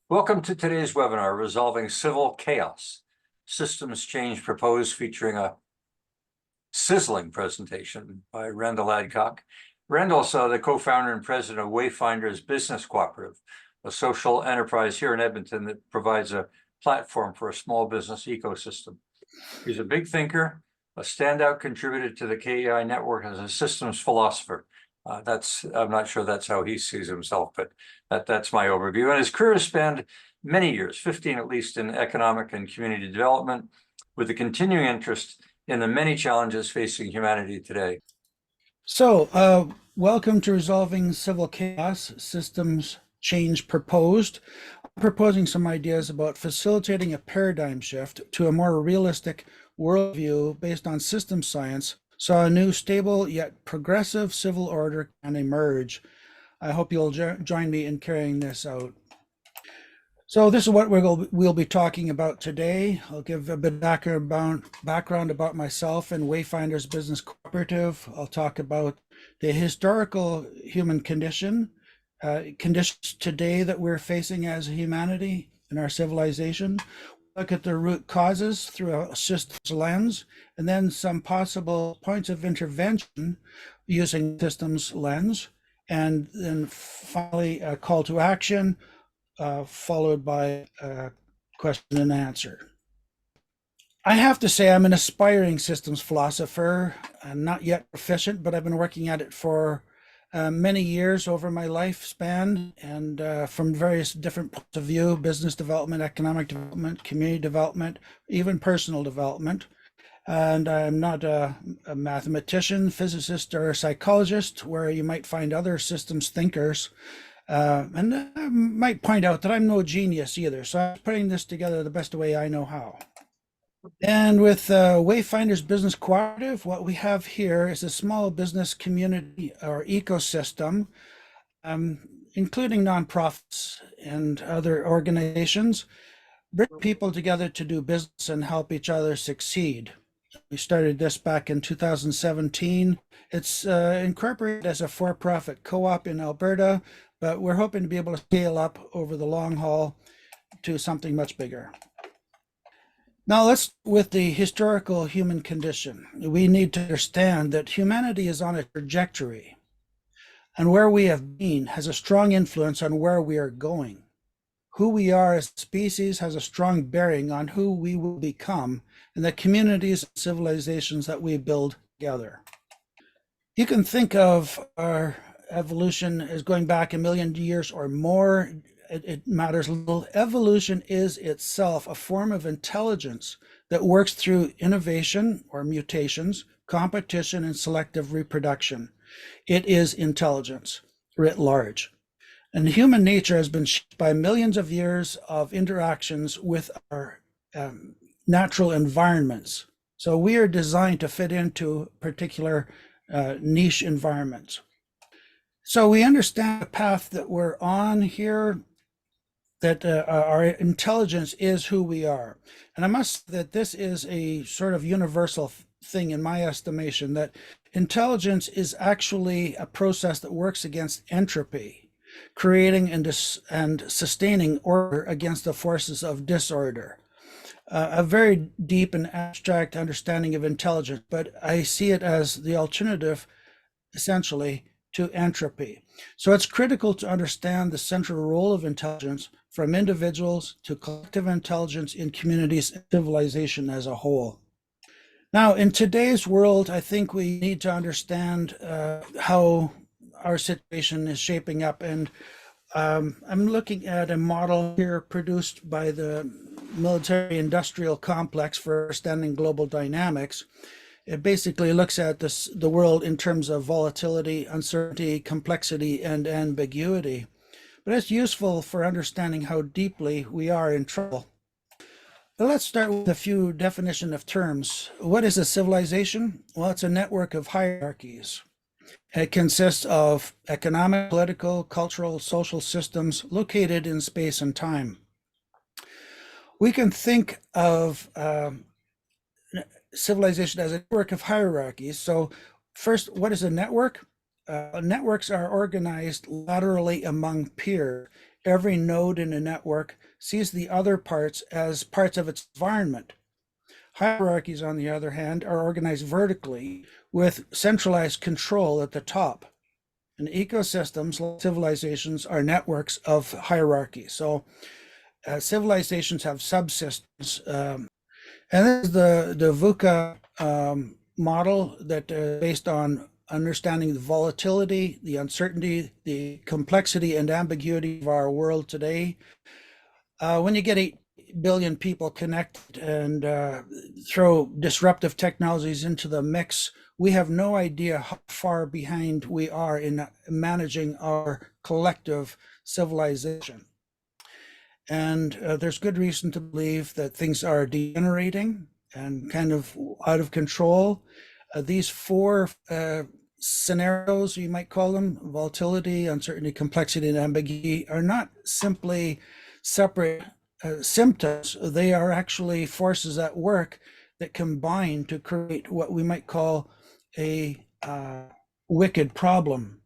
Welcome to today's webinar, Resolving Civil Chaos, Systems Change Proposed, featuring a sizzling presentation by Randal Adcock. Randal's the co-founder and president of Wayfinders Business Co-operative, a social enterprise here in Edmonton that provides a platform for a small business ecosystem. He's a big thinker, a standout contributor to the KEI network as a systems philosopher. I'm not sure that's how he sees himself, but that's my overview. And his career has spanned many years, 15 at least, in economic and community development, with a continuing interest in the many challenges facing humanity today. So, welcome to Resolving Civil Chaos, Systems Change Proposed. I'm proposing some ideas about facilitating a paradigm shift to a more realistic worldview based on system science, so a new, stable, yet progressive civil order can emerge. I hope you'll join me in carrying this out. So this is what we'll be talking about today. I'll give a bit of background about myself and Wayfinders Business Co-operative. I'll talk about the historical human conditions today that we're facing as humanity in our civilization. Look at the root causes through a systems lens, and then some possible points of intervention using systems lens, and then finally a call to action, followed by a question and answer. I have to say I'm an aspiring systems philosopher. I'm not yet proficient, but I've been working at it for many years over my lifespan, and from various different points of view: business development, economic development, community development, even personal development. And I'm not a mathematician, physicist, or a psychologist, where you might find other systems thinkers. And I might point out that I'm no genius either, so I'm putting this together the best way I know how. And with Wayfinders Business Co-operative, what we have here is a small business community or ecosystem, including nonprofits and other organizations, bring people together to do business and help each other succeed. We started this back in 2017. It's incorporated as a for-profit co-op in Alberta, but we're hoping to be able to scale up over the long haul to something much bigger. Now let's with the historical human condition. We need to understand that humanity is on a trajectory, and where we have been has a strong influence on where we are going. Who we are as a species has a strong bearing on who we will become and the communities and civilizations that we build together. You can think of our evolution as going back 1 million years or more. It matters little. Evolution is itself a form of intelligence that works through innovation or mutations, competition, and selective reproduction. It is intelligence writ large. And human nature has been shaped by millions of years of interactions with our natural environments. So we are designed to fit into particular niche environments. So we understand the path that we're on here, that our intelligence is who we are. And I must say that this is a sort of universal thing in my estimation, that intelligence is actually a process that works against entropy, creating and sustaining order against the forces of disorder. A very deep and abstract understanding of intelligence, but I see it as the alternative, essentially, to entropy. So it's critical to understand the central role of intelligence from individuals to collective intelligence in communities and civilization as a whole. Now, in today's world, I think we need to understand how our situation is shaping up. And I'm looking at a model here produced by the military-industrial complex for understanding global dynamics. It basically looks at the world in terms of volatility, uncertainty, complexity, and ambiguity. But it's useful for understanding how deeply we are in trouble. But let's start with a few definition of terms. What is a civilization? Well, it's a network of hierarchies. It consists of economic, political, cultural, social systems located in space and time. We can think of civilization as a network of hierarchies. So first, what is a network? Networks are organized laterally among peers. Every node in a network sees the other parts as parts of its environment. Hierarchies, on the other hand, are organized vertically with centralized control at the top. And ecosystems, like civilizations, are networks of hierarchy. So civilizations have subsystems. And this is the VUCA model that based on understanding the volatility, the uncertainty, the complexity and ambiguity of our world today. When you get 8 billion people connected and throw disruptive technologies into the mix, we have no idea how far behind we are in managing our collective civilization. And there's good reason to believe that things are degenerating and kind of out of control. These four scenarios, you might call them, volatility, uncertainty, complexity, and ambiguity, are not simply separate symptoms. They are actually forces at work that combine to create what we might call a wicked problem.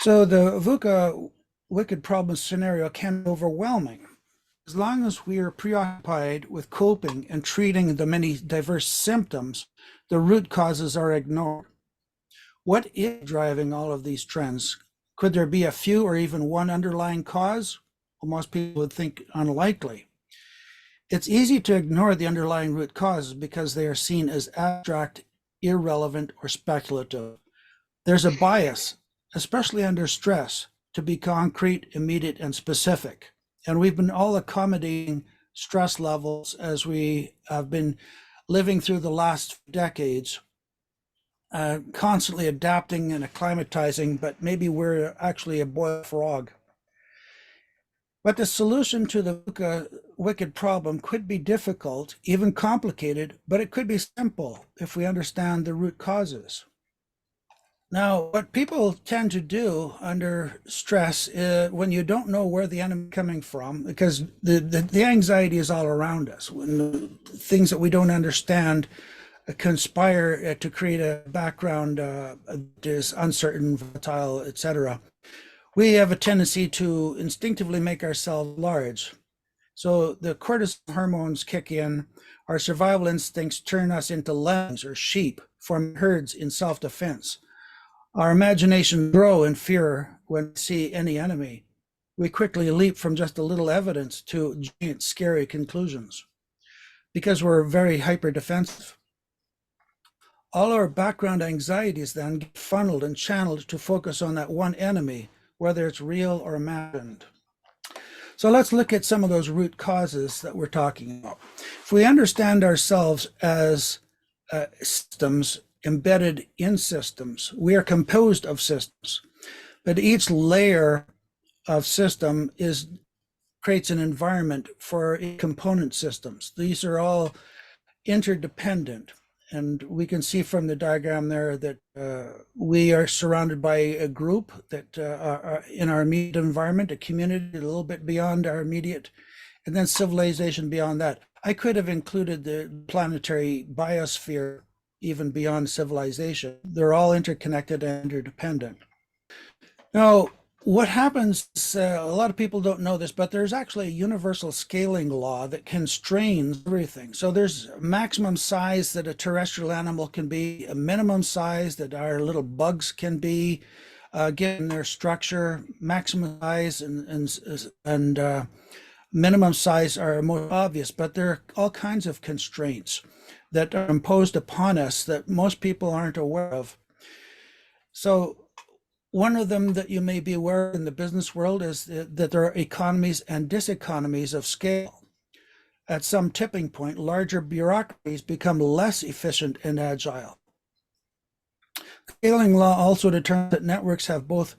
So the VUCA wicked problem scenario can be overwhelming. As long as we are preoccupied with coping and treating the many diverse symptoms, the root causes are ignored. What is driving all of these trends? Could there be a few or even one underlying cause? Well, most people would think unlikely. It's easy to ignore the underlying root causes because they are seen as abstract, irrelevant, or speculative. There's a bias, especially under stress, to be concrete, immediate, and specific. And we've been all accommodating stress levels as we have been living through the last decades, constantly adapting and acclimatizing, but maybe we're actually a boiled frog. But the solution to the wicked problem could be difficult, even complicated, but it could be simple if we understand the root causes. Now, what people tend to do under stress when you don't know where the enemy is coming from, because the anxiety is all around us, when things that we don't understand conspire to create a background that is uncertain, volatile, etc. We have a tendency to instinctively make ourselves large. So the cortisol hormones kick in, our survival instincts turn us into lambs or sheep, forming herds in self-defense. Our imagination grow in fear when we see any enemy. We quickly leap from just a little evidence to giant, scary conclusions because we're very hyper defensive. All our background anxieties then get funneled and channeled to focus on that one enemy, whether it's real or imagined. So let's look at some of those root causes that we're talking about. If we understand ourselves as systems embedded in systems, we are composed of systems, but each layer of system creates an environment for component systems. These are all interdependent. And we can see from the diagram there that we are surrounded by a group that are in our immediate environment, a community a little bit beyond our immediate, and then civilization beyond that. I could have included the planetary biosphere even beyond civilization. They're all interconnected and interdependent. Now, what happens, a lot of people don't know this, but there's actually a universal scaling law that constrains everything. So there's a maximum size that a terrestrial animal can be, a minimum size that our little bugs can be, given their structure. Maximum size and minimum size are most obvious, but there are all kinds of constraints that are imposed upon us that most people aren't aware of. So one of them that you may be aware of in the business world is that there are economies and diseconomies of scale. At some tipping point, larger bureaucracies become less efficient and agile. Scaling law also determines that networks have both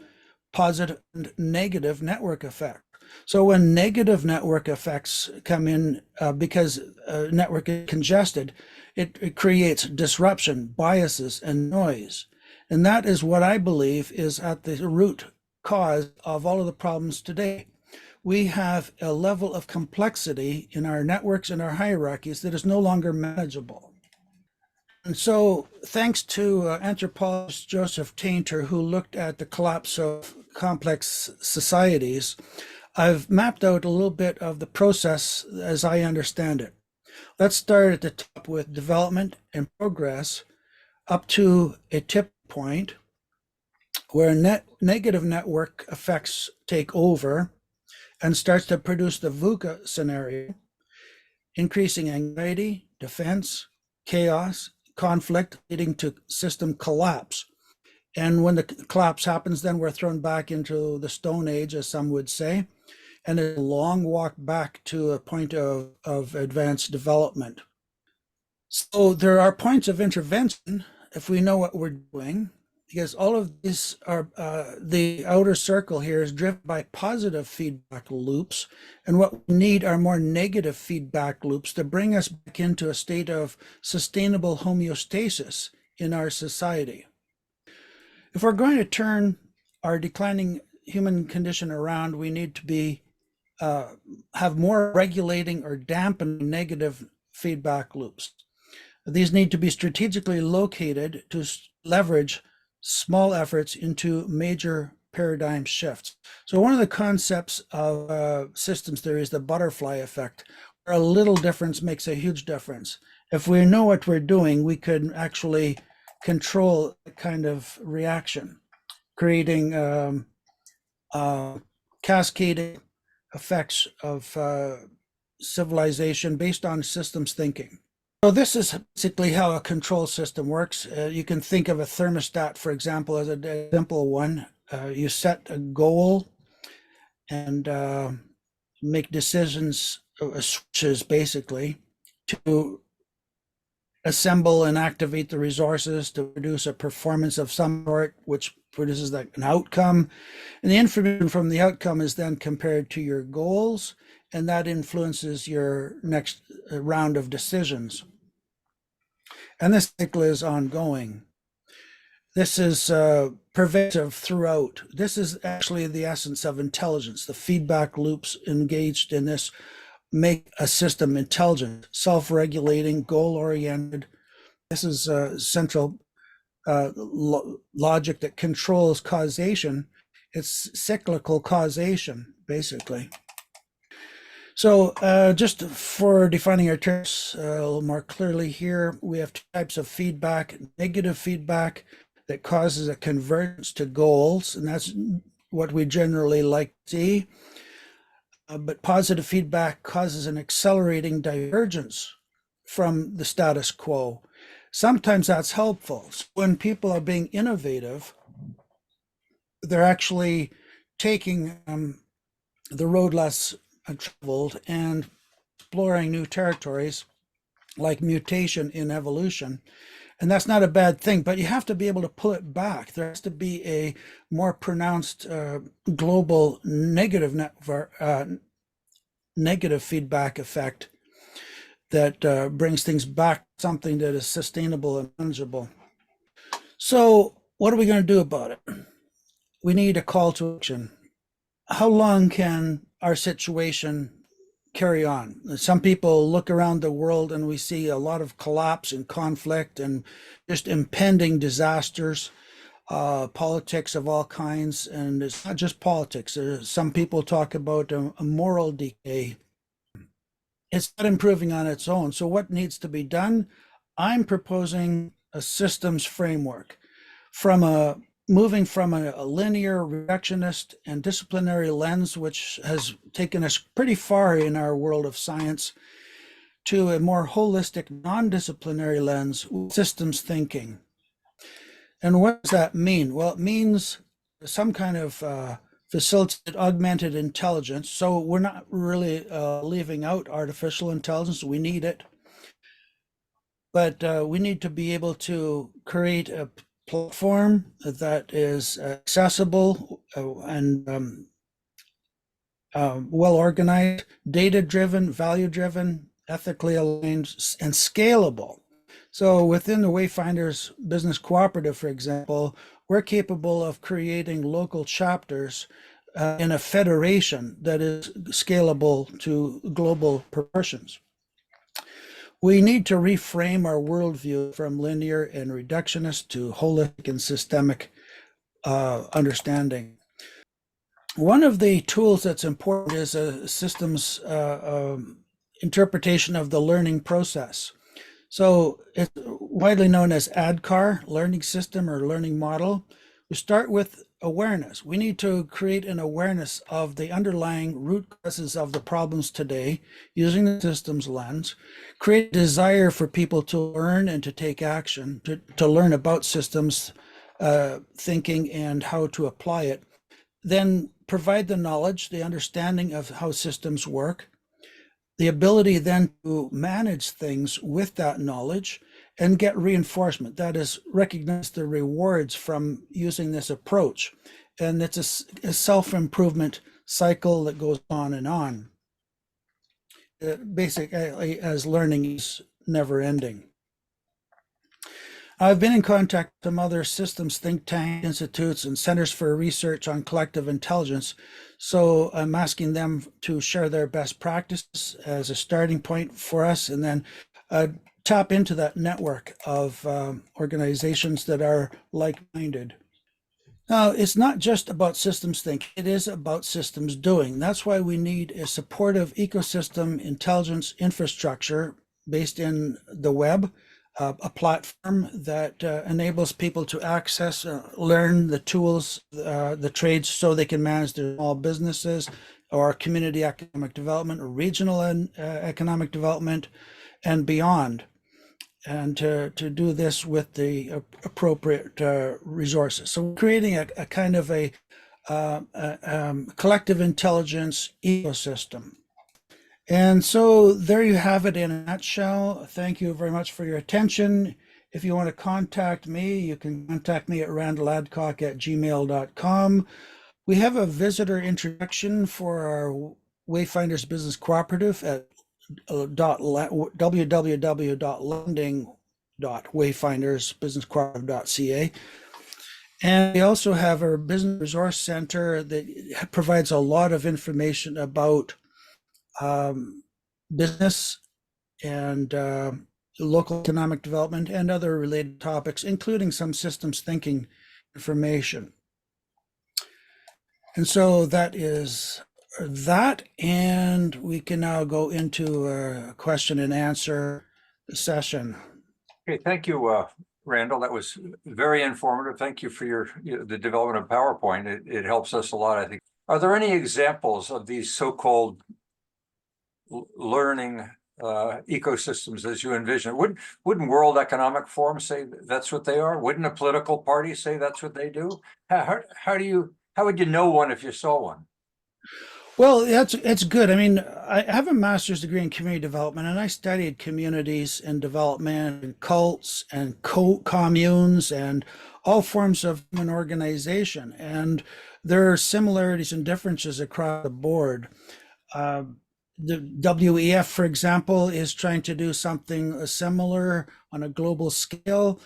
positive and negative network effect. So when negative network effects come in because a network is congested, it creates disruption, biases, and noise. And that is what I believe is at the root cause of all of the problems today. We have a level of complexity in our networks and our hierarchies that is no longer manageable. And so thanks to anthropologist Joseph Tainter, who looked at the collapse of complex societies, I've mapped out a little bit of the process as I understand it. Let's start at the top with development and progress up to a tip point where negative network effects take over and starts to produce the VUCA scenario, increasing anxiety, defense, chaos, conflict, leading to system collapse. And when the collapse happens, then we're thrown back into the Stone Age, as some would say, and a long walk back to a point of advanced development. So there are points of intervention if we know what we're doing, because all of these are, the outer circle here is driven by positive feedback loops. And what we need are more negative feedback loops to bring us back into a state of sustainable homeostasis in our society. If we're going to turn our declining human condition around, we need to be have more regulating or dampening negative feedback loops. These need to be strategically located to leverage small efforts into major paradigm shifts. So one of the concepts of systems theory is the butterfly effect, where a little difference makes a huge difference. If we know what we're doing, we could actually control a kind of reaction, creating cascading effects of civilization based on systems thinking. So this is basically how a control system works. You can think of a thermostat, for example, as a simple one. You set a goal and make decisions, switches basically, to assemble and activate the resources to produce a performance of some sort, which produces an outcome. And the information from the outcome is then compared to your goals, and that influences your next round of decisions. And this cycle is ongoing. This is pervasive throughout. This is actually the essence of intelligence. The feedback loops engaged in this make a system intelligent, self-regulating, goal-oriented. This is central logic that controls causation. It's cyclical causation, basically. So just for defining our terms a little more clearly here, we have two types of feedback: negative feedback that causes a convergence to goals, and that's what we generally like to see. But positive feedback causes an accelerating divergence from the status quo. Sometimes that's helpful. So when people are being innovative, they're actually taking the road less traveled and exploring new territories, like mutation in evolution. And that's not a bad thing, but you have to be able to pull it back. There has to be a more pronounced global negative negative feedback effect that brings things back to something that is sustainable and manageable. So what are we going to do about it? We need a call to action. How long can our situation carry on? Some people look around the world and we see a lot of collapse and conflict and just impending disasters, politics of all kinds. And it's not just politics. Some people talk about a moral decay. It's not improving on its own. So what needs to be done? I'm proposing a systems framework moving from a linear, reductionist, and disciplinary lens, which has taken us pretty far in our world of science, to a more holistic, non-disciplinary lens, systems thinking. And what does that mean? Well, it means some kind of facilitated augmented intelligence. So we're not really leaving out artificial intelligence. We need it. But we need to be able to create a platform that is accessible and well organized, data driven, value driven, ethically aligned, and scalable. So within the Wayfinders Business Co-operative, for example, we're capable of creating local chapters in a federation that is scalable to global proportions. We need to reframe our worldview from linear and reductionist to holistic and systemic understanding. One of the tools that's important is a systems interpretation of the learning process. So it's widely known as ADKAR, learning system or learning model. We start with awareness. We need to create an awareness of the underlying root causes of the problems today using the systems lens, create a desire for people to learn and to take action, to learn about systems thinking and how to apply it, then provide the knowledge, the understanding of how systems work, the ability then to manage things with that knowledge and get reinforcement. That is, recognize the rewards from using this approach. And it's a self-improvement cycle that goes on and on. Basically, as learning is never ending. I've been in contact with some other systems think tank institutes and centers for research on collective intelligence. So I'm asking them to share their best practices as a starting point for us, and then tap into that network of organizations that are like-minded. Now, it's not just about systems thinking, it is about systems doing. That's why we need a supportive ecosystem intelligence infrastructure based in the web, a platform that enables people to access, learn the tools, the trades, so they can manage their small businesses or community economic development or regional economic development and beyond. And to do this with the appropriate resources. So we're creating a kind of a collective intelligence ecosystem. And so there you have it in a nutshell. Thank you very much for your attention. If you want to contact me, you can contact me at randaladcock@gmail.com. We have a visitor introduction for our Wayfinders Business Cooperative at www.lending.wayfindersbusinesscooperative.ca. And we also have our business resource center that provides a lot of information about business and local economic development and other related topics, including some systems thinking information. And so that is that, and we can now go into a question and answer session. Okay, thank you, Randal. That was very informative. Thank you for the development of PowerPoint. It helps us a lot, I think. Are there any examples of these so-called learning ecosystems as you envision? Wouldn't World Economic Forum say that's what they are? Wouldn't a political party say that's what they do? How would you know one if you saw one? Well, it's good. I mean, I have a master's degree in community development, and I studied communities and development and cults and communes and all forms of human organization. And there are similarities and differences across the board. The WEF, for example, is trying to do something similar on a global scale.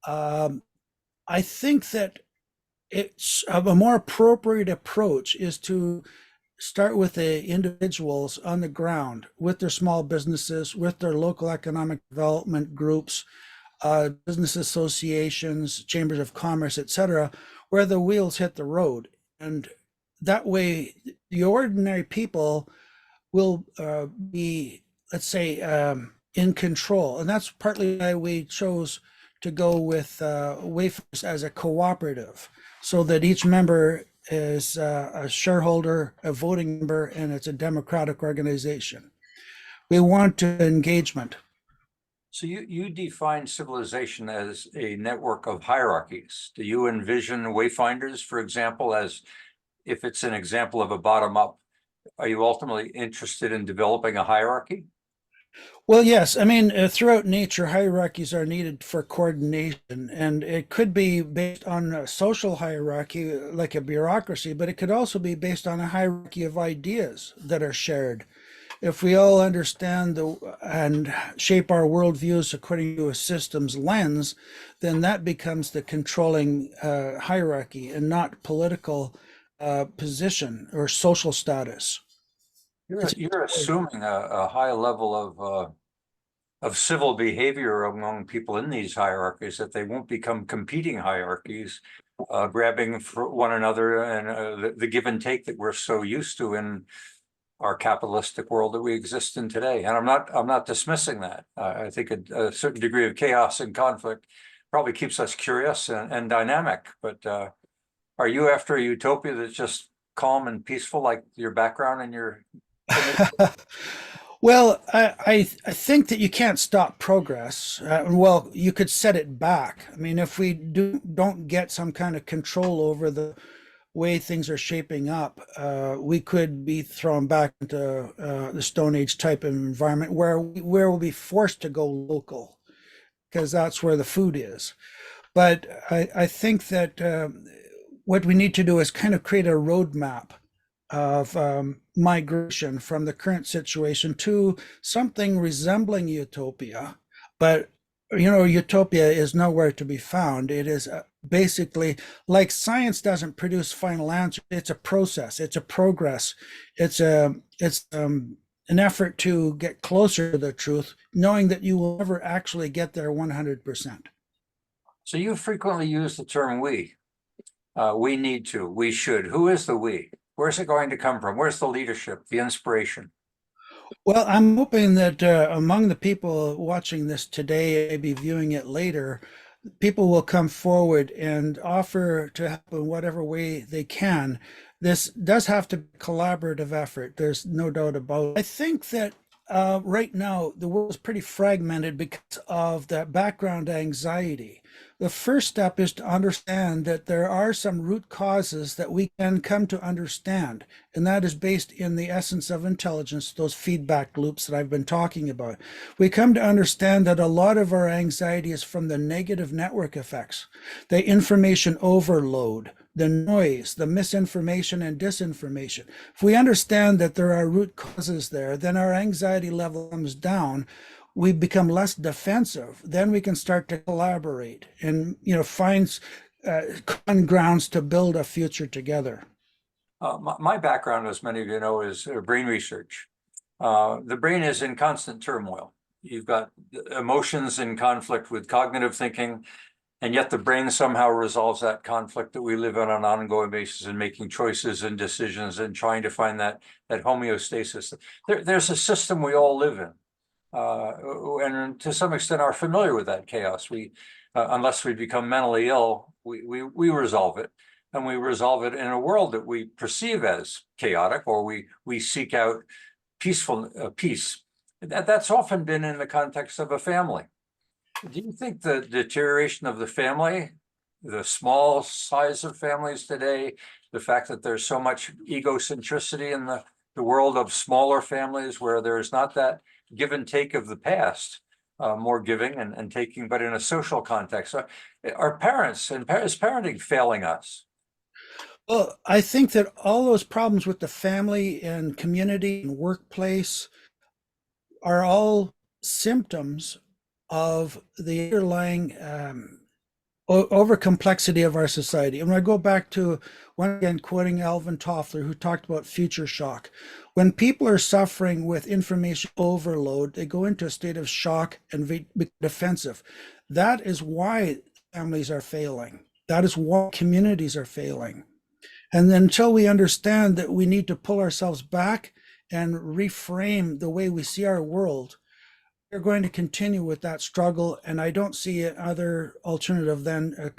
I think that it's a more appropriate approach is to start with the individuals on the ground with their small businesses, with their local economic development groups, business associations, chambers of commerce, etc., where the wheels hit the road. And that way, the ordinary people will be, let's say, in control. And that's partly why we chose to go with Wayfinders as a cooperative, so that each member is a shareholder, a voting member, and it's a democratic organization. We want engagement. So you define civilization as a network of hierarchies. Do you envision Wayfinders, for example, as if it's an example of a bottom-up? Are you ultimately interested in developing a hierarchy? Well, yes. I mean, throughout nature, hierarchies are needed for coordination, and it could be based on a social hierarchy, like a bureaucracy, but it could also be based on a hierarchy of ideas that are shared. If we all understand and shape our worldviews according to a systems lens, then that becomes the controlling hierarchy and not political position or social status. You're assuming a high level of civil behavior among people in these hierarchies, that they won't become competing hierarchies, grabbing for one another, and the give and take that we're so used to in our capitalistic world that we exist in today. And I'm not dismissing that. I think a certain degree of chaos and conflict probably keeps us curious and dynamic. But are you after a utopia that's just calm and peaceful, like your background and your image? Well, I think that you can't stop progress. Well, you could set it back. I mean, if we don't get some kind of control over the way things are shaping up, we could be thrown back into the Stone Age type of environment where we'll be forced to go local because that's where the food is. But I think that what we need to do is kind of create a roadmap of migration from the current situation to something resembling utopia. But, utopia is nowhere to be found. It is basically like science doesn't produce final answers. It's a process. It's a progress. It's an effort to get closer to the truth, knowing that you will never actually get there 100%. So you frequently use the term we. We need to, we should. Who is the we? Where's it going to come from? Where's the leadership, the inspiration? Well, I'm hoping that among the people watching this today, maybe viewing it later, people will come forward and offer to help in whatever way they can. This does have to be a collaborative effort. There's no doubt about it. I think that right now the world is pretty fragmented because of that background anxiety. The first step is to understand that there are some root causes that we can come to understand, and that is based in the essence of intelligence, those feedback loops that I've been talking about. We come to understand that a lot of our anxiety is from the negative network effects, the information overload, the noise, the misinformation and disinformation. If we understand that there are root causes there, then our anxiety level comes down. We become less defensive. Then we can start to collaborate and find common grounds to build a future together. My background, as many of you know, is brain research. The brain is in constant turmoil. You've got emotions in conflict with cognitive thinking, and yet the brain somehow resolves that conflict that we live on an ongoing basis in making choices and decisions and trying to find that homeostasis. There's a system we all live in. And to some extent are familiar with that chaos. We, unless we become mentally ill, we resolve it, and we resolve it in a world that we perceive as chaotic, or we seek out peace. That's often been in the context of a family. Do you think the deterioration of the family, the small size of families today, the fact that there's so much egocentricity in the world of smaller families where there's not that give and take of the past, more giving and taking, but in a social context? Are parents and is parenting failing us? Well, I think that all those problems with the family and community and workplace are all symptoms of the underlying over complexity of our society. And when I go back to, one again, quoting Alvin Toffler, who talked about future shock. When people are suffering with information overload, they go into a state of shock and be defensive. That is why families are failing. That is why communities are failing. And then until we understand that we need to pull ourselves back and reframe the way we see our world, we're going to continue with that struggle. And I don't see other alternative than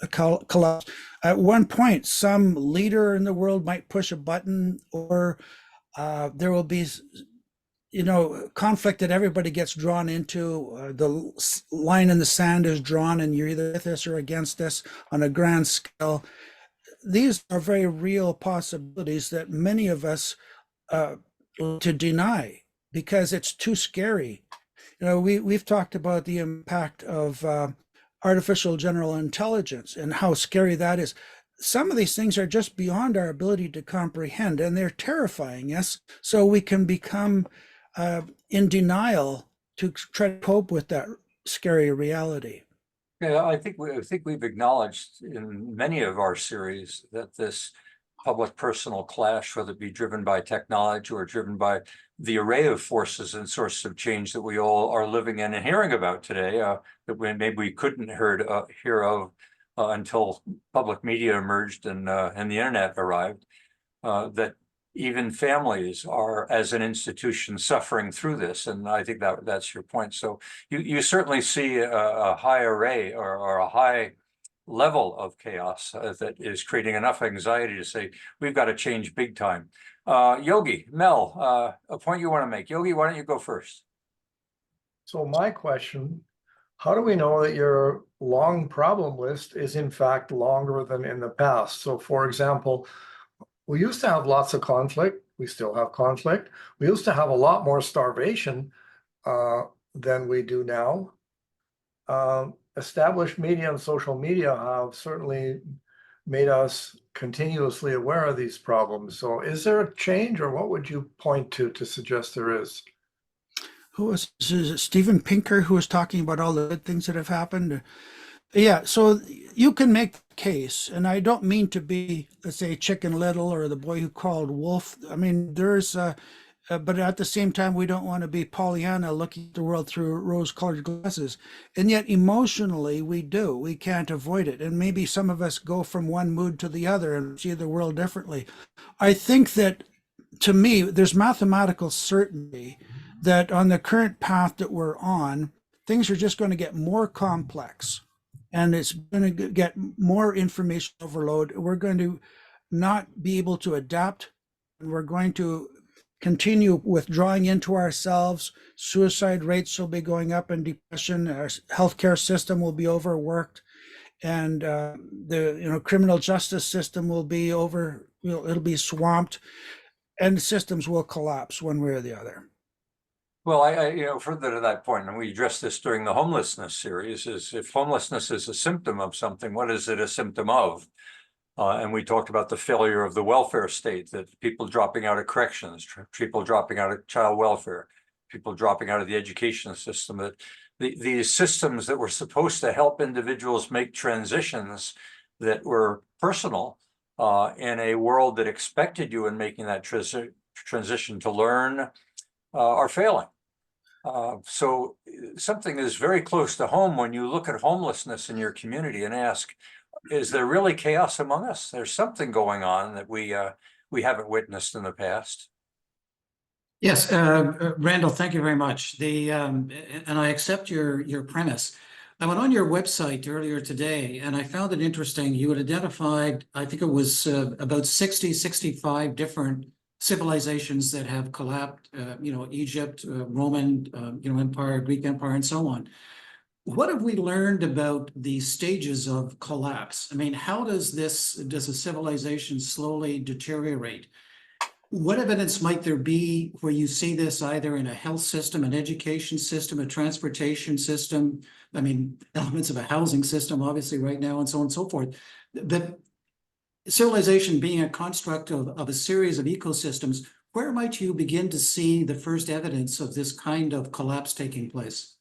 a collapse. At one point, some leader in the world might push a button, or there will be conflict that everybody gets drawn into. The line in the sand is drawn, and you're either with us or against us on a grand scale. These are very real possibilities that many of us to deny because it's too scary. We've talked about the impact of artificial general intelligence and how scary that is. Some of these things are just beyond our ability to comprehend, and they're terrifying us. So we can become in denial to try to cope with that scary reality. Yeah, I think we've acknowledged in many of our series that this public-personal clash, whether it be driven by technology or driven by the array of forces and sources of change that we all are living in and hearing about today, that maybe we couldn't hear of until public media emerged and the internet arrived, that even families are, as an institution, suffering through this. And I think that's your point. So you certainly see a high array or a high level of chaos that is creating enough anxiety to say, we've got to change big time. Yogi, Mel, a point you want to make. Yogi, why don't you go first? So my question, how do we know that your long problem list is in fact longer than in the past? So for example, we used to have lots of conflict. We still have conflict. We used to have a lot more starvation than we do now. Established media and social media have certainly made us continuously aware of these problems. So is there a change, or what would you point to suggest there is? Who was is it Steven Pinker who was talking about all the good things that have happened? Yeah, so you can make the case, and I don't mean to be, let's say, Chicken Little or the boy who called wolf. I mean, but at the same time, we don't want to be Pollyanna looking at the world through rose-colored glasses. And yet, emotionally, we do. We can't avoid it. And maybe some of us go from one mood to the other and see the world differently. I think that, to me, there's mathematical certainty that on the current path that we're on, things are just going to get more complex. And it's going to get more information overload. We're going to not be able to adapt. And we're going to continue withdrawing into ourselves. Suicide rates will be going up, and depression. Our healthcare system will be overworked, and the criminal justice system will be it'll be swamped, and systems will collapse one way or the other. Well, further to that point, and we addressed this during the homelessness series, is if homelessness is a symptom of something, what is it a symptom of? And we talked about the failure of the welfare state, that people dropping out of corrections, people dropping out of child welfare, people dropping out of the education system, that these systems that were supposed to help individuals make transitions that were personal in a world that expected you in making that transition to learn are failing. So something is very close to home when you look at homelessness in your community and ask, is there really chaos among us? There's something going on that we haven't witnessed in the past. Yes, Randal, thank you very much. And I accept your premise. I went on your website earlier today, and I found it interesting. You had identified, I think it was about 65 different civilizations that have collapsed, Egypt, Roman, Empire, Greek Empire, and so on. What have we learned about the stages of collapse? I mean, how does a civilization slowly deteriorate? What evidence might there be where you see this either in a health system, an education system, a transportation system? I mean, elements of a housing system, obviously, right now, and so on and so forth. But civilization being a construct of a series of ecosystems, where might you begin to see the first evidence of this kind of collapse taking place?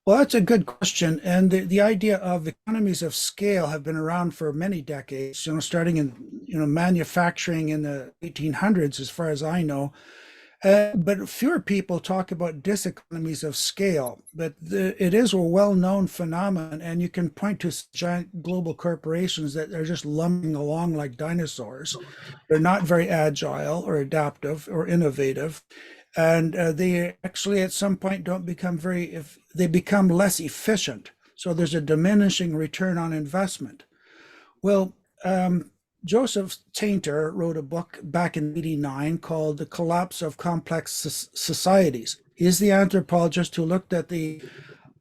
Well, that's a good question. And the idea of economies of scale have been around for many decades, starting in, manufacturing in the 1800s, as far as I know. But fewer people talk about diseconomies of scale. But it is a well-known phenomenon, and you can point to giant global corporations that are just lumbering along like dinosaurs. They're not very agile or adaptive or innovative. And they actually at some point they become less efficient. So there's a diminishing return on investment. Well, Joseph Tainter wrote a book back in '89 called The Collapse of Complex Societies. He's the anthropologist who looked at the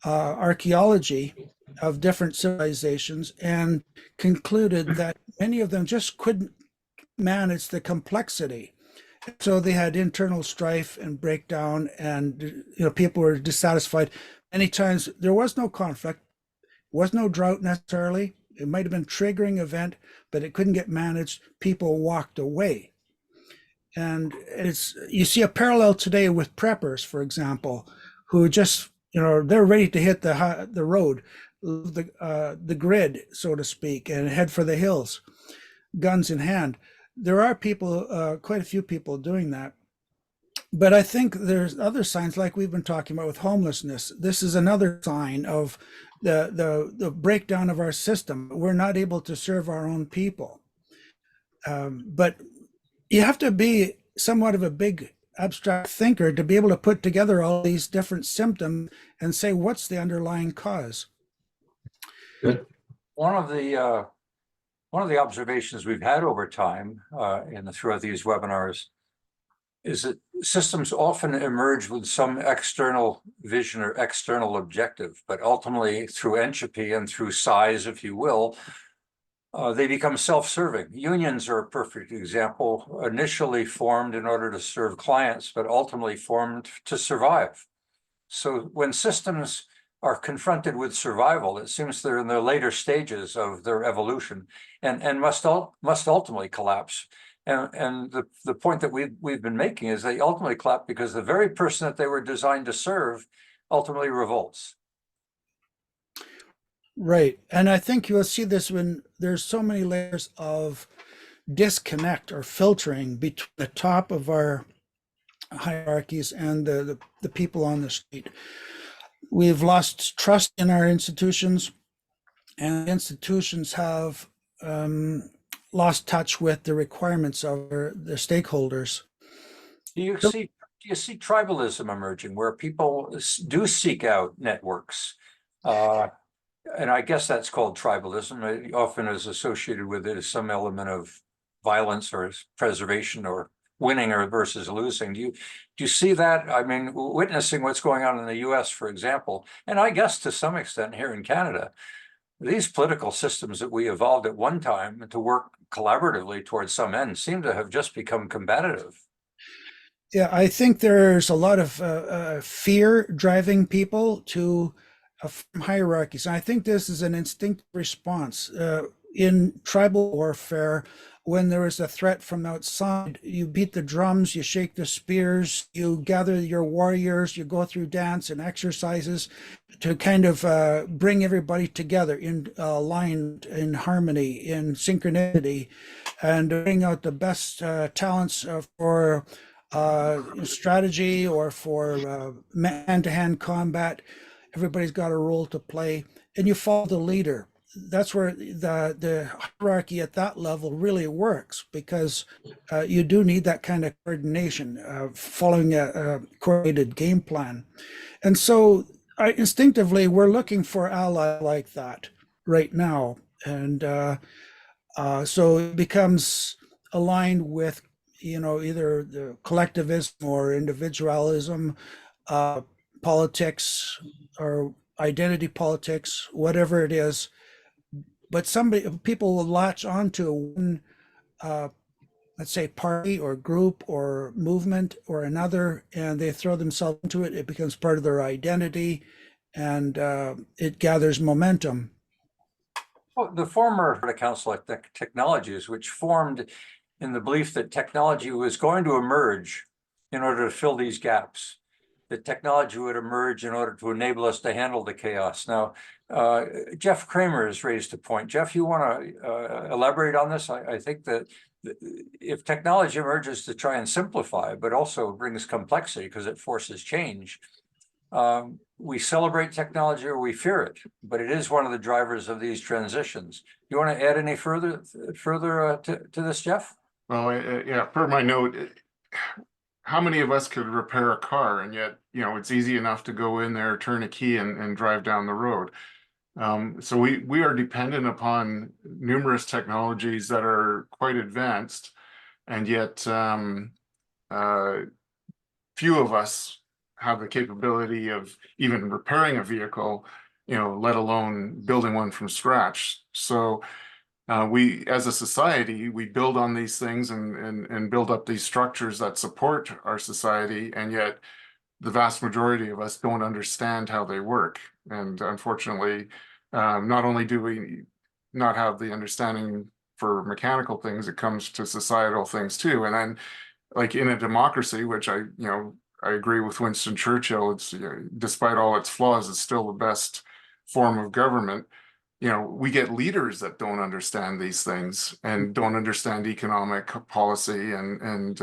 archaeology of different civilizations and concluded that many of them just couldn't manage the complexity. So they had internal strife and breakdown, and people were dissatisfied. Many times there was no conflict, was no drought necessarily. It might have been a triggering event, but it couldn't get managed. People walked away. And you see a parallel today with preppers, for example, who just they're ready to hit the road, the grid, so to speak, and head for the hills, guns in hand. there are people, quite a few people doing that. But I think there's other signs, like we've been talking about with homelessness. This is another sign of the breakdown of our system. We're not able to serve our own people. But you have to be somewhat of a big abstract thinker to be able to put together all these different symptoms and say what's the underlying cause. Good. One of the observations we've had over time throughout these webinars is that systems often emerge with some external vision or external objective, but ultimately through entropy and through size, if you will, they become self-serving. Unions are a perfect example, initially formed in order to serve clients, but ultimately formed to survive. So when systems are confronted with survival, it seems they're in the later stages of their evolution and must ultimately collapse. And the point that we've been making is they ultimately collapse because the very person that they were designed to serve ultimately revolts. Right. And I think you'll see this when there's so many layers of disconnect or filtering between the top of our hierarchies and the people on the street. We've lost trust in our institutions, and institutions have lost touch with the requirements of the stakeholders. Do you see tribalism emerging where people do seek out networks? And I guess that's called tribalism. It often is associated with it as some element of violence or preservation or winning or versus losing. Do you see that? I mean, witnessing what's going on in the US, for example, and I guess to some extent here in Canada, these political systems that we evolved at one time to work collaboratively towards some end seem to have just become combative. Yeah, I think there's a lot of fear driving people to hierarchies. And I think this is an instinctive response. In tribal warfare, when there is a threat from outside, you beat the drums, you shake the spears, you gather your warriors, you go through dance and exercises to kind of bring everybody together in line, in harmony, in synchronicity, and bring out the best talents for strategy or for hand-to-hand combat. Everybody's got a role to play, and you follow the leader. That's where the hierarchy at that level really works, because you do need that kind of coordination, following a coordinated game plan. And so instinctively, we're looking for allies like that right now. And so it becomes aligned with, either the collectivism or individualism, politics or identity politics, whatever it is. But people will latch onto one, let's say, party or group or movement or another, and they throw themselves into it. It becomes part of their identity, and it gathers momentum. Well, the former Council on Technologies, which formed in the belief that technology was going to emerge in order to fill these gaps, that technology would emerge in order to enable us to handle the chaos. Now, Jeff Kramer has raised a point. Jeff, you want to elaborate on this? I think that if technology emerges to try and simplify, but also brings complexity because it forces change, we celebrate technology or we fear it, but it is one of the drivers of these transitions. You want to add any further to this, Jeff? Well, yeah, per my note, how many of us could repair a car, and yet, it's easy enough to go in there, turn a key and drive down the road. So we are dependent upon numerous technologies that are quite advanced, and yet few of us have the capability of even repairing a vehicle, let alone building one from scratch. So we, as a society, we build on these things and build up these structures that support our society, and yet the vast majority of us don't understand how they work. And unfortunately, not only do we not have the understanding for mechanical things, it comes to societal things too. And then, like in a democracy, which I agree with Winston Churchill, it's, despite all its flaws, it's still the best form of government. we get leaders that don't understand these things and don't understand economic policy, and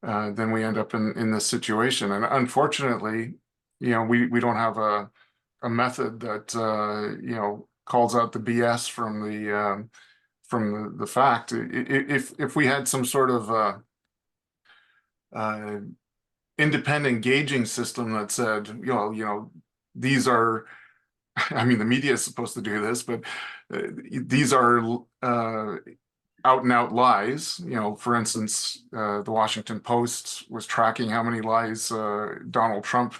then we end up in this situation. And unfortunately, we don't have a method that calls out the BS from the fact. If we had some sort of independent gauging system that said, these are, I mean, the media is supposed to do this, but these are out and out lies. For instance, the Washington Post was tracking how many lies Donald Trump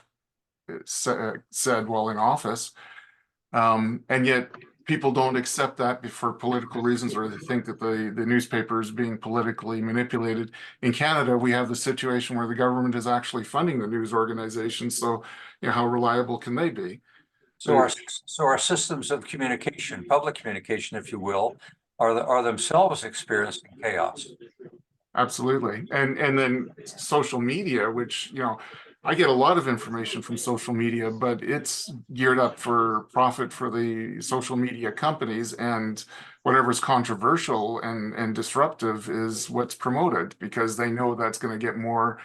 said while in office. And yet people don't accept that for political reasons, or they think that the newspaper is being politically manipulated. In Canada, we have the situation where the government is actually funding the news organizations. So, how reliable can they be? So our systems of communication, public communication, if you will, are themselves experiencing chaos. Absolutely. And then social media, which, I get a lot of information from social media, but it's geared up for profit for the social media companies, and whatever's controversial and disruptive is what's promoted, because they know that's going to get more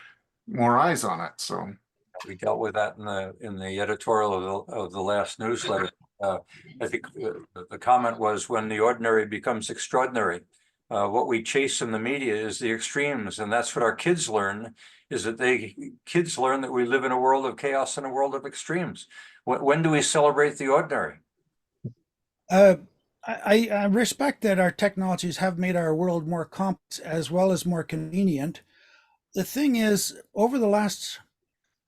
eyes on it. So we dealt with that in the editorial of the last newsletter. I think the comment was, when the ordinary becomes extraordinary. What we chase in the media is the extremes, and that's what our kids learn. Is that kids learn that we live in a world of chaos and a world of extremes. When do we celebrate the ordinary? I respect that our technologies have made our world more complex as well as more convenient. The thing is, over the last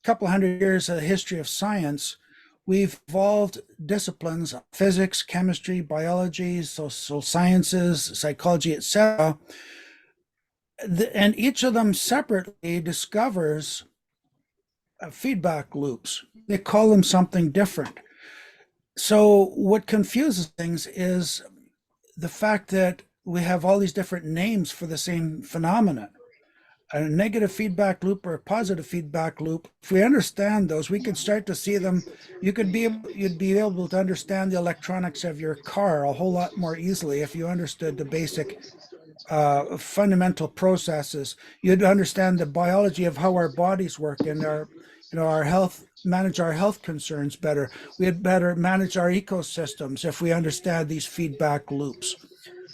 couple hundred years of the history of science, we've evolved disciplines: physics, chemistry, biology, social sciences, psychology, etc. And each of them separately discovers feedback loops. They call them something different. So what confuses things is the fact that we have all these different names for the same phenomenon. A negative feedback loop or a positive feedback loop. If we understand those, we can start to see them. You'd be able to understand the electronics of your car a whole lot more easily if you understood the basic fundamental processes. You'd understand the biology of how our bodies work and our health, manage our health concerns better. We'd better manage our ecosystems if we understand these feedback loops.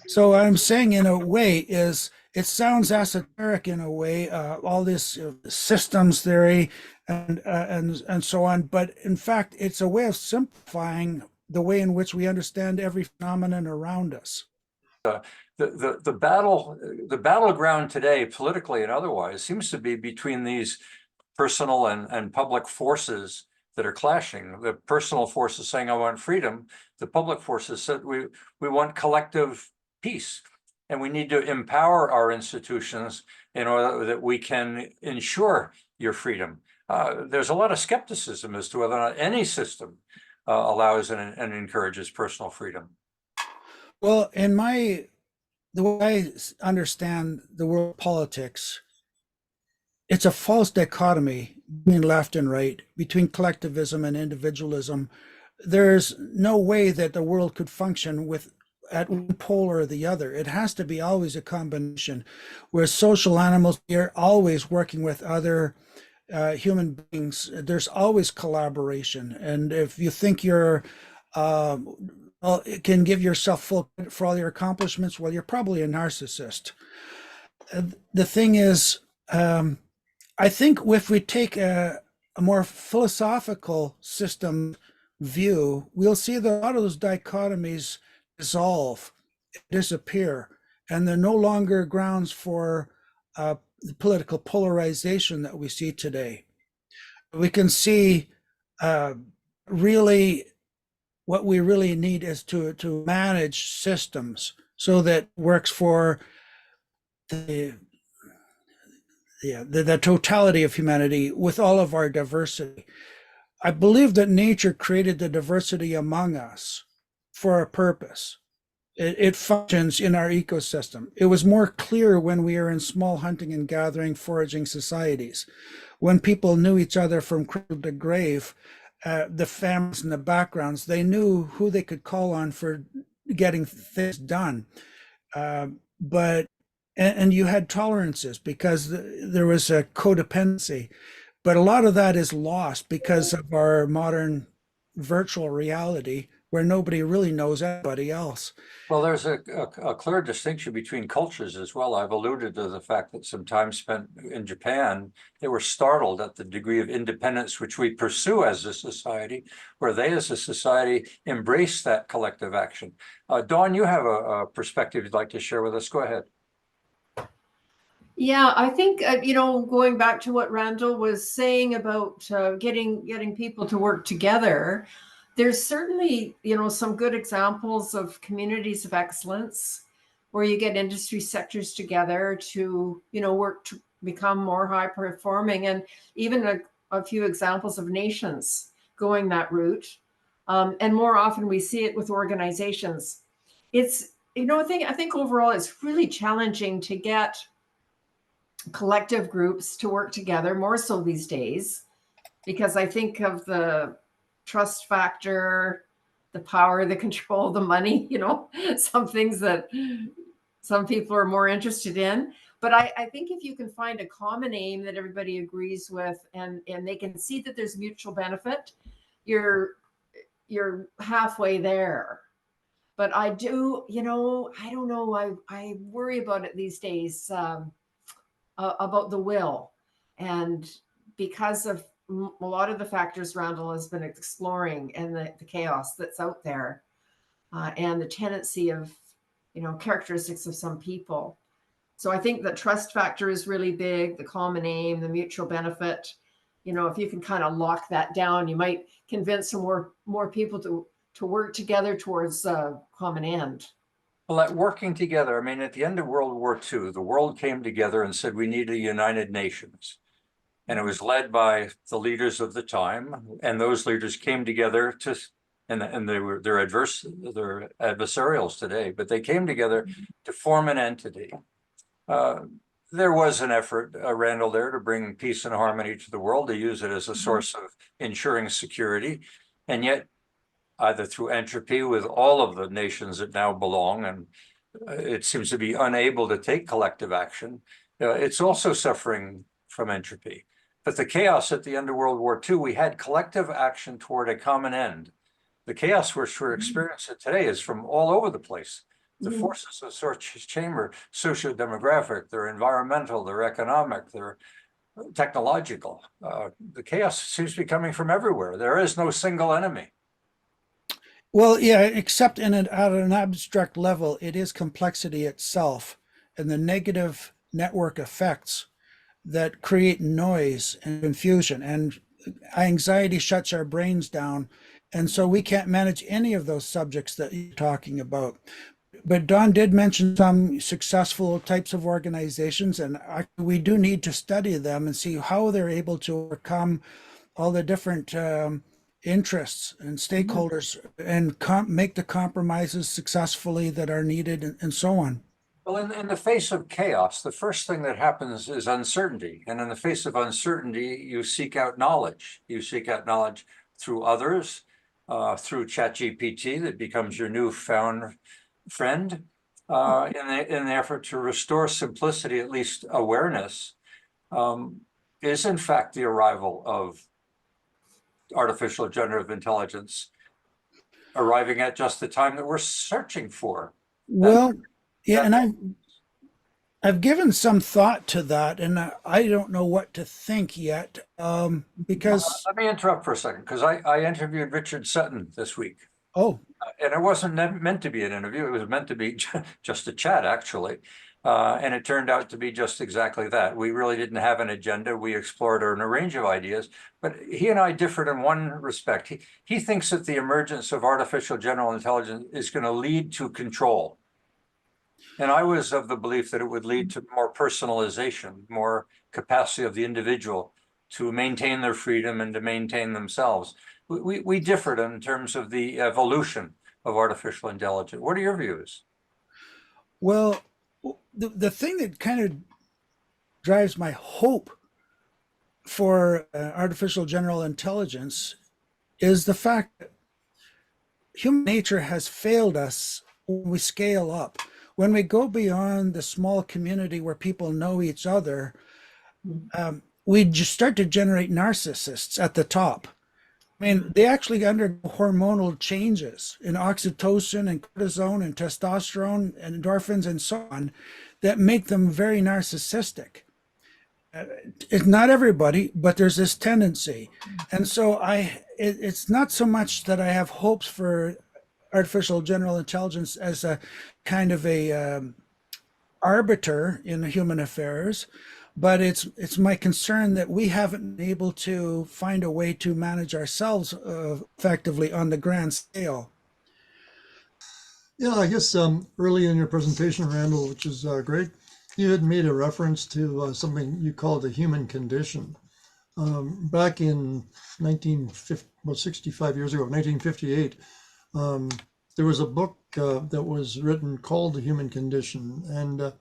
So what I'm saying, in a way, is it sounds esoteric in a way, all this systems theory and so on. But in fact, it's a way of simplifying the way in which we understand every phenomenon around us. The battleground today, politically and otherwise, seems to be between these personal and public forces that are clashing. The personal forces saying, I want freedom. The public forces said, we want collective peace. And we need to empower our institutions in order that we can ensure your freedom. There's a lot of skepticism as to whether or not any system allows and encourages personal freedom. Well, the way I understand the world of politics, it's a false dichotomy between left and right, between collectivism and individualism. There's no way that the world could function at one pole or the other. It has to be always a combination. We're social animals. You're always working with other human beings. There's always collaboration. And if you think you're can give yourself full credit for all your accomplishments, well, you're probably a narcissist. The thing is, I think if we take a more philosophical system view, we'll see that a lot of those dichotomies dissolve, disappear, and they're no longer grounds for the political polarization that we see today. We can see really what we really need is to manage systems so that works for the totality of humanity with all of our diversity. I believe that nature created the diversity among us for a purpose. It functions in our ecosystem. It was more clear when we were in small hunting and gathering, foraging societies, when people knew each other from cradle to grave, the families and the backgrounds. They knew who they could call on for getting things done. But and you had tolerances because there was a codependency, but a lot of that is lost because of our modern virtual reality where nobody really knows anybody else. Well, there's a clear distinction between cultures as well. I've alluded to the fact that some time spent in Japan, they were startled at the degree of independence which we pursue as a society, where they as a society embrace that collective action. Dawn, you have a perspective you'd like to share with us. Go ahead. Yeah, I think going back to what Randal was saying about getting people to work together, there's certainly some good examples of communities of excellence where you get industry sectors together to work to become more high performing, and even a few examples of nations going that route. And more often we see it with organizations. It's I think overall it's really challenging to get collective groups to work together more so these days, because I think of the trust factor, the power, the control, the money, some things that some people are more interested in. But I think if you can find a common aim that everybody agrees with, and they can see that there's mutual benefit, you're halfway there. But I do, I don't know, I worry about it these days. About the will. And because of a lot of the factors Randal has been exploring, and the chaos that's out there, and the tendency of, characteristics of some people. So I think the trust factor is really big, the common aim, the mutual benefit. If you can kind of lock that down, you might convince some more people to work together towards a common end. Well, that working together, I mean, at the end of World War II, the world came together and said we need a United Nations. And it was led by the leaders of the time. And those leaders came together and they're adversarials today, but they came together to form an entity. There was an effort, Randal, there to bring peace and harmony to the world, to use it as a source of ensuring security. And yet, either through entropy with all of the nations that now belong, and it seems to be unable to take collective action. It's also suffering from entropy. But the chaos at the end of World War II, we had collective action toward a common end. The chaos which we're experiencing today is from all over the place. The forces of such chamber, socio-demographic, they're environmental, they're economic, they're technological. The chaos seems to be coming from everywhere. There is no single enemy. Well, yeah, except at an abstract level, it is complexity itself and the negative network effects that create noise and confusion. And anxiety shuts our brains down. And so we can't manage any of those subjects that you're talking about. But Don did mention some successful types of organizations, and we do need to study them and see how they're able to overcome all the different interests and stakeholders and make the compromises successfully that are needed, and so on. Well, in the face of chaos, the first thing that happens is uncertainty. And in the face of uncertainty, you seek out knowledge. You seek out knowledge through others, through ChatGPT that becomes your newfound friend, in the effort to restore simplicity, at least awareness, is in fact the arrival of artificial generative intelligence arriving at just the time that we're searching for. Well, yeah, and I've given some thought to that, and I don't know what to think yet, because Let me interrupt for a second, because I interviewed Richard Sutton this week. oh, And it wasn't meant to be an interview. It was meant to be just a chat, actually. And it turned out to be just exactly that. We really didn't have an agenda. We explored a range of ideas, but he and I differed in one respect. He thinks that the emergence of artificial general intelligence is going to lead to control. And I was of the belief that it would lead to more personalization, more capacity of the individual to maintain their freedom and to maintain themselves. We differed in terms of the evolution of artificial intelligence. What are your views? well, the thing that kind of drives my hope for artificial general intelligence is the fact that human nature has failed us when we scale up. When we go beyond the small community where people know each other, we just start to generate narcissists at the top. I mean, they actually undergo hormonal changes in oxytocin and cortisone and testosterone and endorphins and so on that make them very narcissistic. It's not everybody, but there's this tendency. And so it's not so much that I have hopes for artificial general intelligence as a kind of a arbiter in human affairs, but it's my concern that we haven't been able to find a way to manage ourselves effectively on the grand scale. Yeah, I guess early in your presentation, Randall, which is great, you had made a reference to something you called the human condition. Back in 1950, well, 65 years ago, 1958, there was a book that was written called The Human Condition, and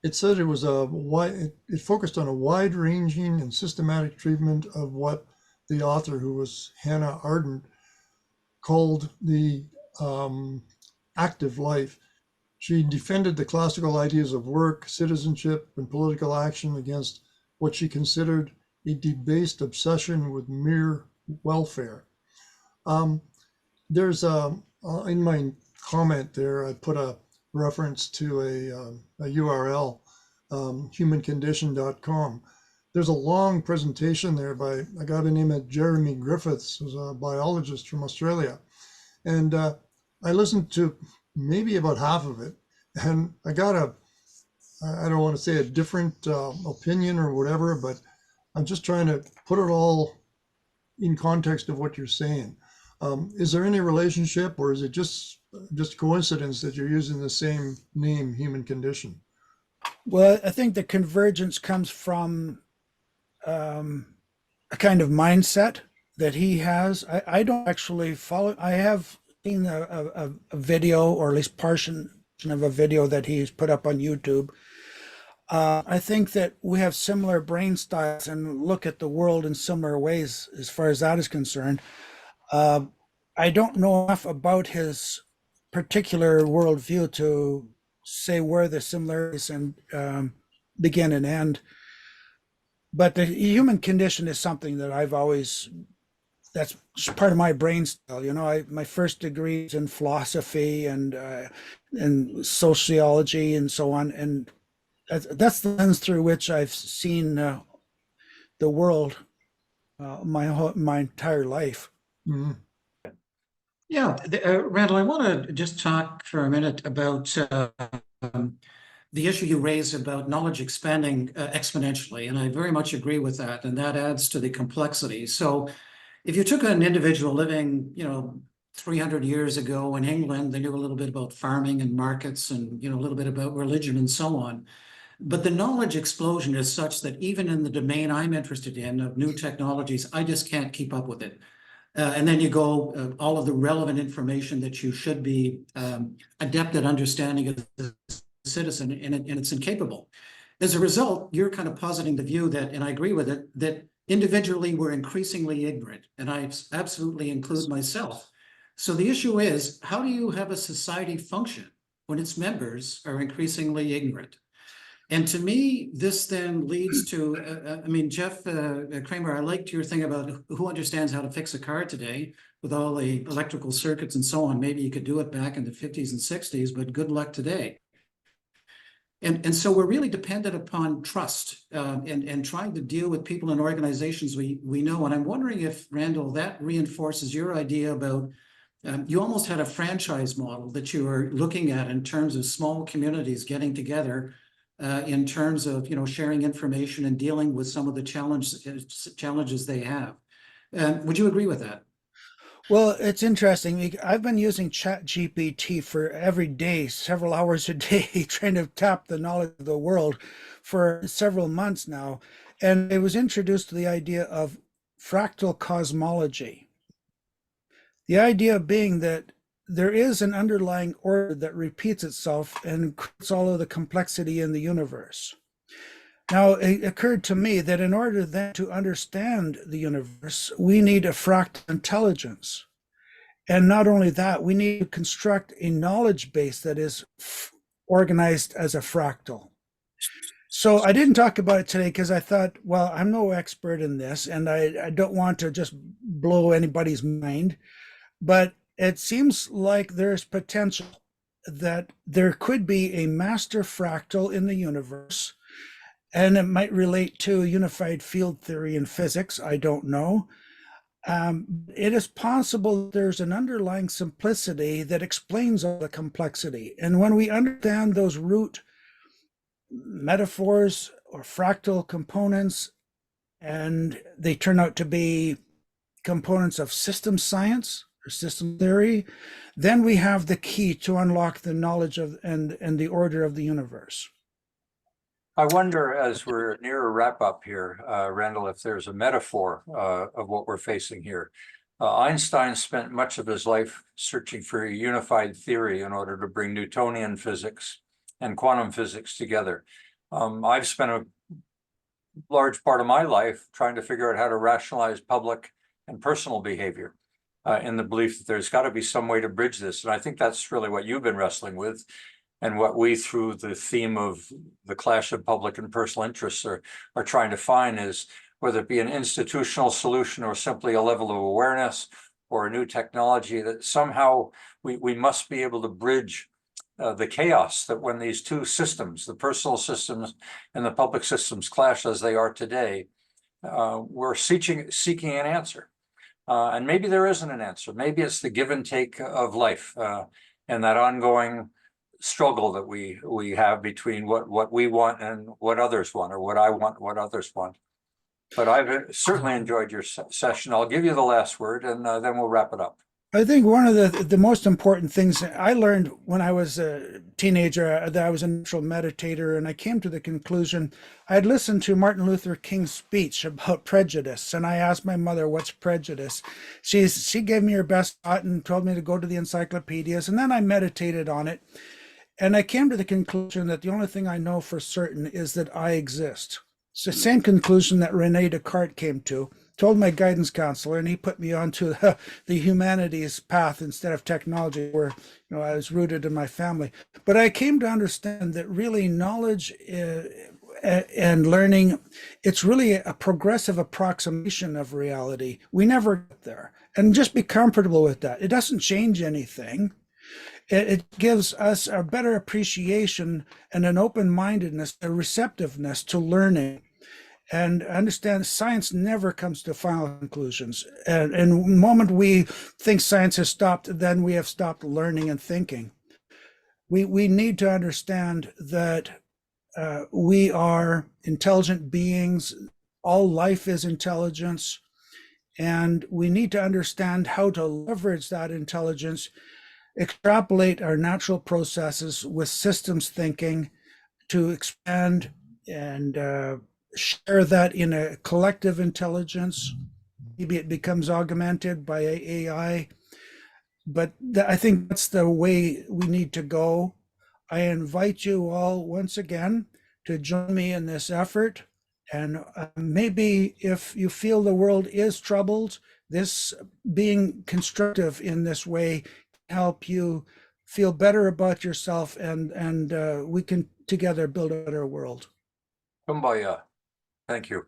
it said it was it focused on a wide-ranging and systematic treatment of what the author, who was Hannah Arendt, called the active life. She defended the classical ideas of work, citizenship, and political action against what she considered a debased obsession with mere welfare. There's in my comment there, I put a reference to a URL, humancondition.com. There's a long presentation there by a guy by the name of Jeremy Griffiths, who's a biologist from Australia. And I listened to maybe about half of it, and I got I don't want to say a different opinion or whatever, but I'm just trying to put it all in context of what you're saying. Is there any relationship, or is it just coincidence that you're using the same name, human condition? Well, I think the convergence comes from a kind of mindset that he has. I don't actually follow. I have seen a video, or at least portion of a video that he's put up on YouTube. I think that we have similar brain styles and look at the world in similar ways as far as that is concerned. I don't know enough about his particular worldview to say where the similarities and begin and end. But the human condition is something that I've always, that's just part of my brain style. You know, my first degree is in philosophy and sociology and so on. And that's the lens through which I've seen the world my entire life. Mm-hmm. Yeah, Randall, I want to just talk for a minute about the issue you raised about knowledge expanding exponentially, and I very much agree with that, and that adds to the complexity. So if you took an individual living, 300 years ago in England, they knew a little bit about farming and markets and, a little bit about religion and so on. But the knowledge explosion is such that even in the domain I'm interested in of new technologies, I just can't keep up with it. And then you go all of the relevant information that you should be adept at understanding as a citizen, and it's incapable. As a result, you're kind of positing the view that, and I agree with it, that individually we're increasingly ignorant, and I absolutely include myself. So the issue is, how do you have a society function when its members are increasingly ignorant? And to me, this then leads to, Jeff Kramer, I liked your thing about who understands how to fix a car today with all the electrical circuits and so on. Maybe you could do it back in the 50s and 60s, but good luck today. And so we're really dependent upon trust and trying to deal with people and organizations we know. And I'm wondering if, Randall, that reinforces your idea about, you almost had a franchise model that you were looking at in terms of small communities getting together in terms of sharing information and dealing with some of the challenges they have. Would you agree with that? Well, it's interesting. I've been using ChatGPT for every day, several hours a day, trying to tap the knowledge of the world for several months now. And I was introduced to the idea of fractal cosmology. The idea being that there is an underlying order that repeats itself and creates all of the complexity in the universe. Now, it occurred to me that in order then to understand the universe, we need a fractal intelligence. And not only that, we need to construct a knowledge base that is organized as a fractal. So I didn't talk about it today because I thought, well, I'm no expert in this and I don't want to just blow anybody's mind. But it seems like there's potential that there could be a master fractal in the universe, and it might relate to unified field theory in physics. I don't know. It is possible there's an underlying simplicity that explains all the complexity. And when we understand those root metaphors or fractal components, and they turn out to be components of system science or system theory, then we have the key to unlock the knowledge of and the order of the universe. I wonder, as we're near a wrap up here, Randal, if there's a metaphor of what we're facing here. Einstein spent much of his life searching for a unified theory in order to bring Newtonian physics and quantum physics together. I've spent a large part of my life trying to figure out how to rationalize public and personal behavior in the belief that there's got to be some way to bridge this. And I think that's really what you've been wrestling with, and what we, through the theme of the clash of public and personal interests, are trying to find is whether it be an institutional solution or simply a level of awareness or a new technology, that somehow we must be able to bridge the chaos that when these two systems, the personal systems and the public systems, clash as they are today. We're seeking an answer. And maybe there isn't an answer. Maybe it's the give and take of life and that ongoing struggle that we have between what we want and what others want, or what I want, what others want. But I've certainly enjoyed your session. I'll give you the last word, and then we'll wrap it up. I think one of the most important things I learned when I was a teenager, that I was a natural meditator, and I came to the conclusion, I had listened to Martin Luther King's speech about prejudice, and I asked my mother, what's prejudice? She gave me her best thought and told me to go to the encyclopedias, and then I meditated on it. And I came to the conclusion that the only thing I know for certain is that I exist. It's the same conclusion that Rene Descartes came to, told my guidance counselor, and he put me onto the humanities path instead of technology, where I was rooted in my family. But I came to understand that really knowledge and learning, it's really a progressive approximation of reality. We never get there. And just be comfortable with that. It doesn't change anything. It gives us a better appreciation and an open-mindedness, a receptiveness to learning. And understand science never comes to final conclusions. And the moment we think science has stopped, then we have stopped learning and thinking. We need to understand that we are intelligent beings. All life is intelligence. And we need to understand how to leverage that intelligence, extrapolate our natural processes with systems thinking to expand and share that in a collective intelligence. Maybe it becomes augmented by AI, but I think that's the way we need to go. I invite you all once again to join me in this effort. And maybe if you feel the world is troubled, this being constructive in this way help you feel better about yourself, and we can together build a better world. Kumbaya. Thank you.